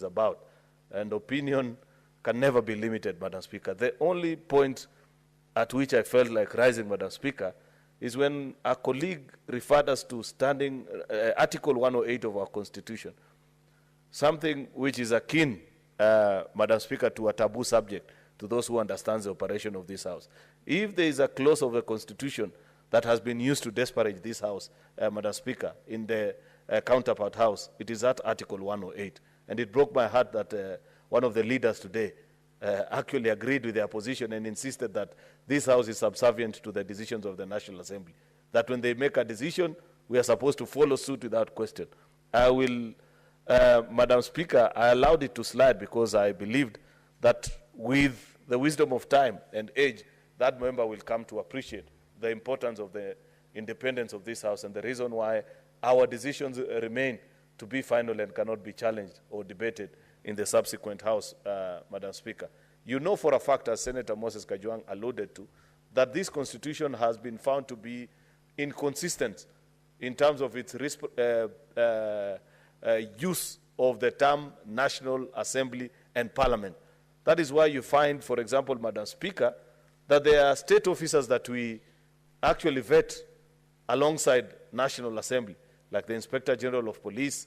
about. And opinion can never be limited, Madam Speaker. The only point at which I felt like rising, Madam Speaker, is when a colleague referred us to standing Article 108 of our Constitution, something which is akin, Madam Speaker, to a taboo subject to those who understand the operation of this House. If there is a clause of the Constitution that has been used to disparage this House, Madam Speaker, in the counterpart House, it is that Article 108. And it broke my heart that one of the leaders today actually agreed with their position and insisted that this House is subservient to the decisions of the National Assembly. That when they make a decision, we are supposed to follow suit without question. I will, Madam Speaker, I allowed it to slide because I believed that with the wisdom of time and age, that member will come to appreciate the importance of the independence of this House and the reason why our decisions remain to be final and cannot be challenged or debated in the subsequent House, Madam Speaker. You know for a fact, as Senator Moses Kajwang alluded to, that this Constitution has been found to be inconsistent in terms of its use of the term National Assembly and Parliament. That is why you find, for example, Madam Speaker, that there are state officers that we actually vet alongside National Assembly, like the Inspector General of Police,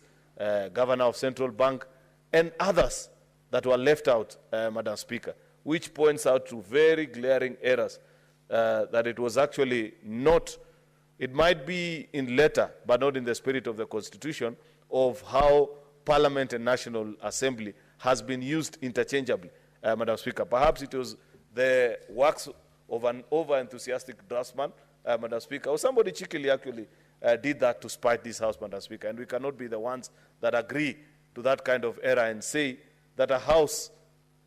Governor of Central Bank, and others that were left out, Madam Speaker, which points out to very glaring errors that it was actually not, it might be in letter, but not in the spirit of the Constitution, of how Parliament and National Assembly has been used interchangeably, Madam Speaker. Perhaps it was the works of an over-enthusiastic draftsman, Madam Speaker, or somebody cheekily actually did that to spite this House, Madam Speaker, and we cannot be the ones that agree to that kind of error and say that a House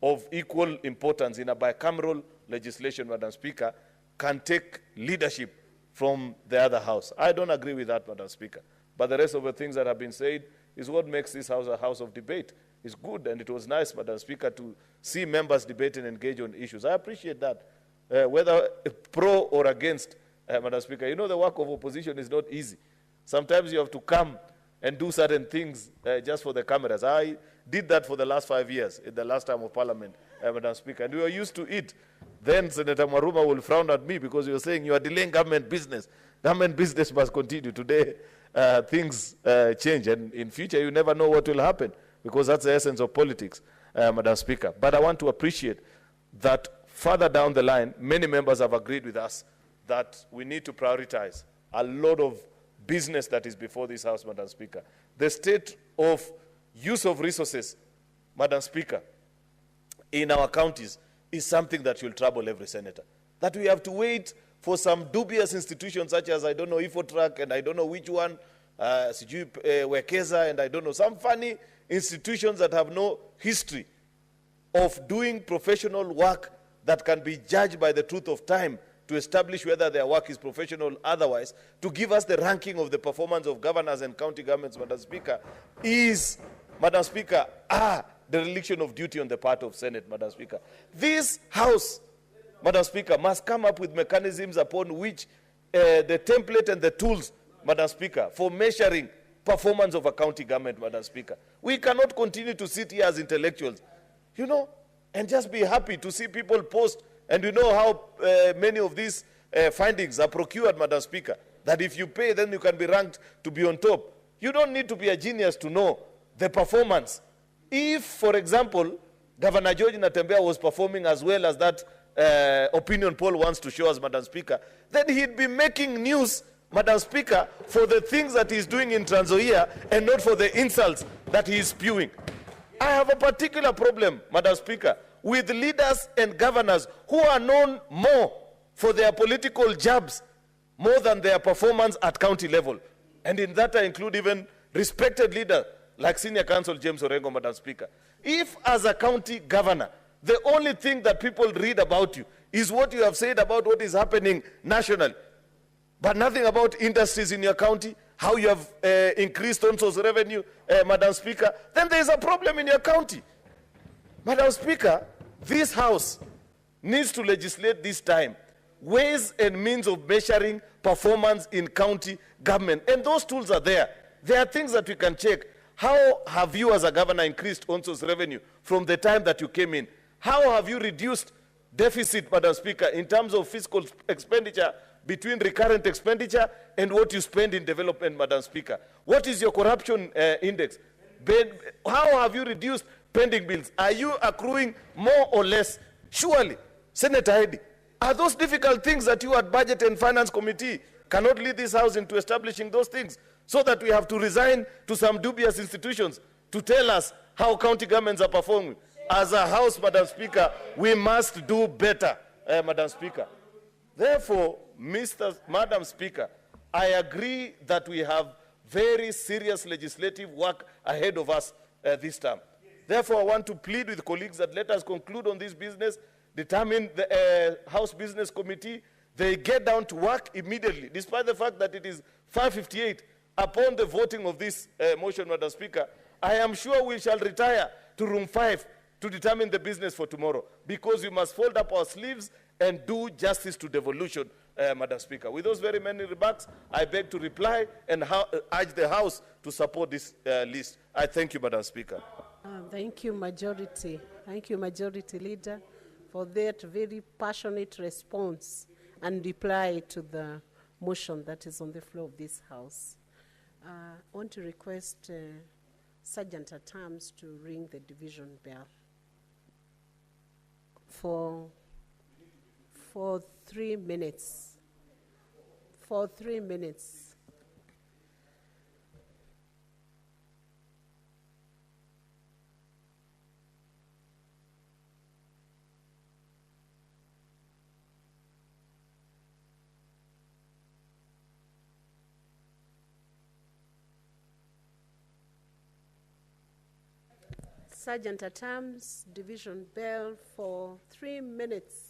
of equal importance in a bicameral legislation, Madam Speaker, can take leadership from the other House. I don't agree with that, Madam Speaker. But the rest of the things that have been said is what makes this House a House of debate. It's good, and it was nice, Madam Speaker, to see members debate and engage on issues. I appreciate that, whether pro or against, Madam Speaker. You know, the work of opposition is not easy. Sometimes you have to come and do certain things just for the cameras. I did that for the last 5 years, in the last time of Parliament, Madam Speaker, and we were used to it. Then Senator Maruma will frown at me because you're saying you are delaying government business. Government business must continue. Today, things change, and in future, you never know what will happen because that's the essence of politics, Madam Speaker. But I want to appreciate that further down the line, many members have agreed with us that we need to prioritize a lot of business that is before this House, Madam Speaker. The state of use of resources, Madam Speaker, in our counties is something that will trouble every senator. That we have to wait for some dubious institutions such as, I don't know, Infotrack, and I don't know which one, Wekeza, and I don't know, some funny institutions that have no history of doing professional work that can be judged by the truth of time to establish whether their work is professional otherwise, to give us the ranking of the performance of governors and county governments, Madam Speaker, is, Madam Speaker, the dereliction of duty on the part of Senate, Madam Speaker. This House, Madam Speaker, must come up with mechanisms upon which the template and the tools, Madam Speaker, for measuring performance of a county government, Madam Speaker. We cannot continue to sit here as intellectuals, you know, and just be happy to see people post. And you know how many of these findings are procured, Madam Speaker, that if you pay, then you can be ranked to be on top. You don't need to be a genius to know the performance. If, for example, Governor George Natembeya was performing as well as that opinion poll wants to show us, Madam Speaker, then he'd be making news, Madam Speaker, for the things that he's doing in Trans Nzoia and not for the insults that he is spewing. I have a particular problem, Madam Speaker, with leaders and governors who are known more for their political jabs more than their performance at county level. And in that I include even respected leaders like Senior Counsel James Orengo, Madam Speaker. If as a county governor, the only thing that people read about you is what you have said about what is happening nationally, but nothing about industries in your county, how you have increased on-source revenue, Madam Speaker, then there is a problem in your county. Madam Speaker, this House needs to legislate this time ways and means of measuring performance in county government. And those tools are there. There are things that we can check. How have you as a governor increased ONSO's revenue from the time that you came in? How have you reduced deficit, Madam Speaker, in terms of fiscal expenditure between recurrent expenditure and what you spend in development, Madam Speaker? What is your corruption index? How have you reduced pending bills? Are you accruing more or less? Surely, Senator Heidi, are those difficult things that you at Budget and Finance Committee cannot lead this House into establishing those things, so that we have to resign to some dubious institutions to tell us how county governments are performing? As a House, Madam Speaker, we must do better, Madam Speaker. Therefore, Madam Speaker, I agree that we have very serious legislative work ahead of us this time. Therefore, I want to plead with colleagues that let us conclude on this business, determine the House Business Committee. They get down to work immediately, despite the fact that it is 5:58. Upon the voting of this motion, Madam Speaker, I am sure we shall retire to room 5 to determine the business for tomorrow, because we must fold up our sleeves and do justice to devolution, Madam Speaker. With those very many remarks, I beg to reply and urge the House to support this list. I thank you, Madam Speaker. Thank you, Majority. Thank you, Majority Leader, for that very passionate response and reply to the motion that is on the floor of this House. I want to request Sergeant at Arms to ring the division bell for 3 minutes. For 3 minutes. Sergeant at Arms, division bell for 3 minutes.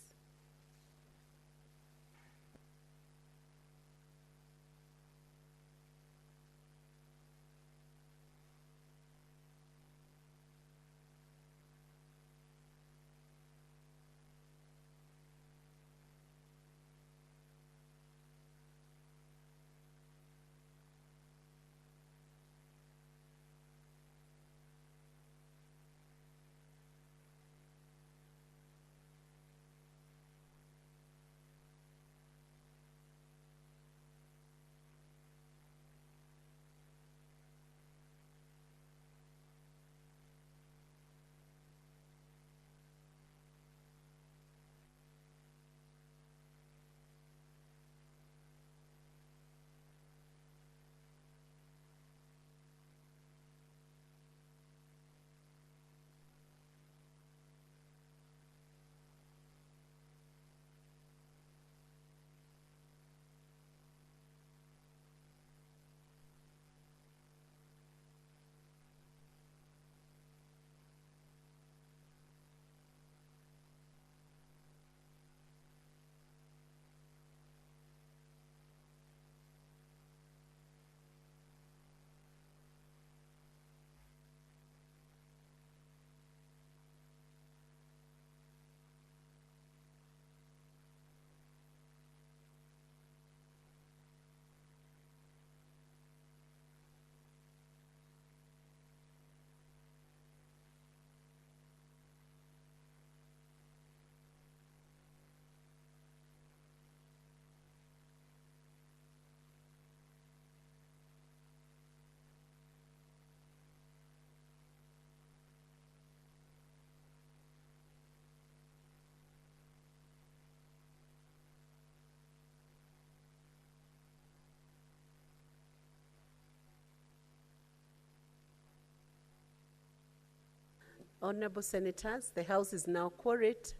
Honorable Senators, the House is now quorate,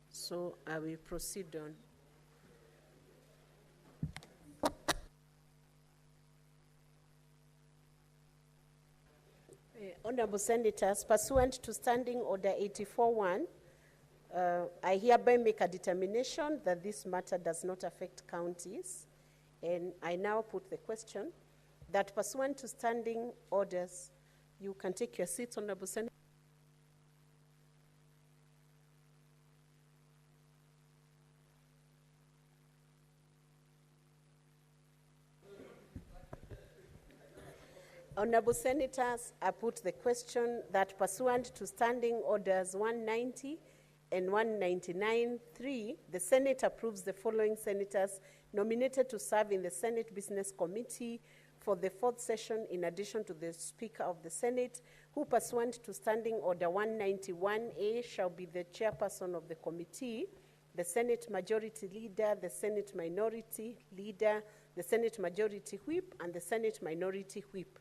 so I will proceed on. Honorable Senators, pursuant to Standing Order 84-1, I hereby make a determination that this matter does not affect counties, and I now put the question that pursuant to standing orders, you can take your seats, Honorable Senators. Honorable Senators, I put the question that pursuant to Standing Orders 190 and 199.3, the Senate approves the following senators nominated to serve in the Senate Business Committee for the 4th session, in addition to the Speaker of the Senate, who pursuant to Standing Order 191A shall be the chairperson of the committee, the Senate Majority Leader, the Senate Minority Leader, the Senate Majority Whip, and the Senate Minority Whip.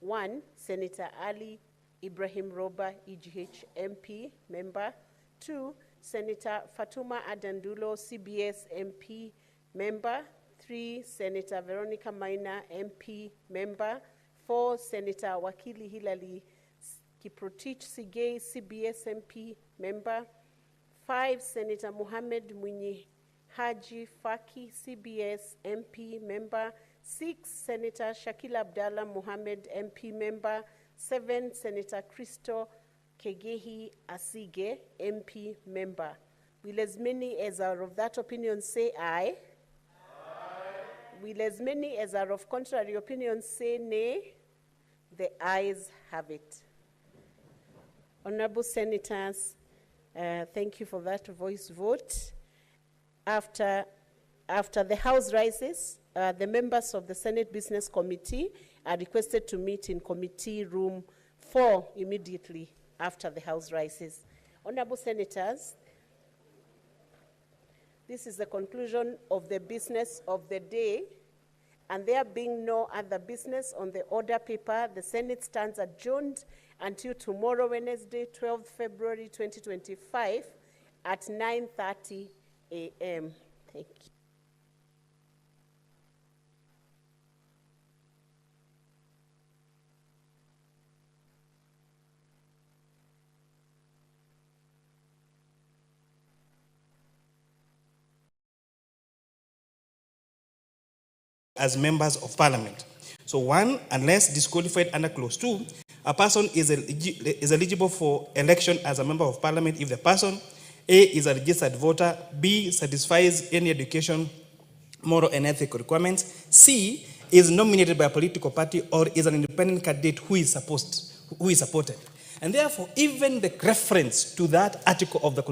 1, Senator Ali Ibrahim Roba, EGH MP, member. 2, Senator Fatuma Adandulo, CBS MP, member. 3, Senator Veronica Maina, MP, member. 4, Senator Wakili Hilali Kiprotich Sigei, CBS MP, member. 5, Senator Mohamed Mwinyi Haji Faki, CBS MP, member. 6, Senator Shakil Abdallah Mohamed, MP, member. 7, Senator Christo Kegehi Asige, MP, member. Will as many as are of that opinion say aye? Aye. Will as many as are of contrary opinion say nay? The ayes have it. Honorable Senators, thank you for that voice vote. After the House rises, the members of the Senate Business Committee are requested to meet in Committee Room 4 immediately after the House rises. Honorable Senators, this is the conclusion of the business of the day, and there being no other business on the order paper, the Senate stands adjourned until tomorrow, Wednesday, 12th February 2025 at 9:30 a.m. Thank you. As members of parliament. So 1, unless disqualified under clause 2, a person is eligible for election as a member of parliament if the person A, is a registered voter, B, satisfies any education, moral and ethical requirements, C, is nominated by a political party or is an independent candidate who is supported. And therefore, even the reference to that article of the